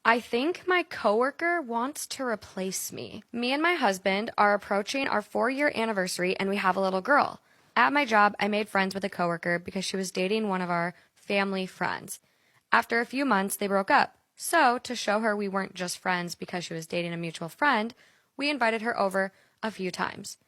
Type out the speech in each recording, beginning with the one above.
I think my coworker wants to replace me. Me and my husband are approaching our 4-year anniversary and we have a little girl. At my job, I made friends with a coworker because she was dating one of our family friends. After a few months, they broke up. So, to show her we weren't just friends because she was dating a mutual friend, we invited her over a few times.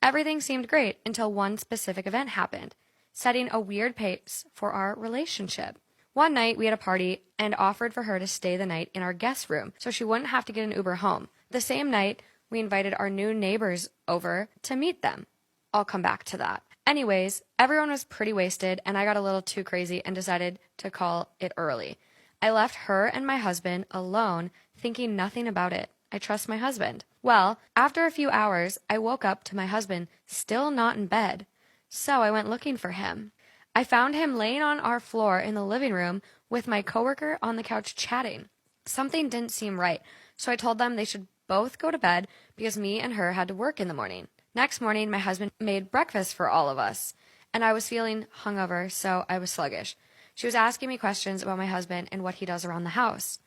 Everything seemed great until one specific event happened, setting a weird pace for our relationship. One night, we had a party and offered for her to stay the night in our guest room so she wouldn't have to get an Uber home. The same night, we invited our new neighbors over to meet them. I'll come back to that. Anyways, everyone was pretty wasted, and I got a little too crazy and decided to call it early. I left her and my husband alone, thinking nothing about it. I trust my husband. Well, after a few hours, I woke up to my husband still not in bed. So I went looking for him. I found him laying on our floor in the living room with my coworker on the couch chatting. Something didn't seem right, so I told them they should both go to bed because me and her had to work in the morning. Next morning, my husband made breakfast for all of us, and I was feeling hungover, so I was sluggish. She was asking me questions about my husband and what he does around the house.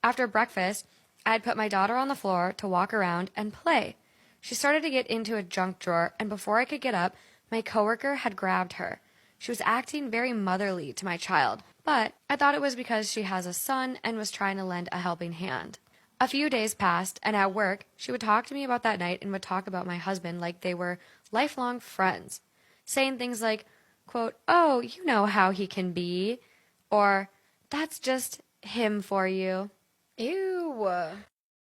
After breakfast, I had put my daughter on the floor to walk around and play. She started to get into a junk drawer, and before I could get up, my coworker had grabbed her. She was acting very motherly to my child, but I thought it was because she has a son and was trying to lend a helping hand. A few days passed, and at work, she would talk to me about that night and would talk about my husband like they were lifelong friends, saying things like, quote, "Oh, you know how he can be," or "That's just him for you." Ew.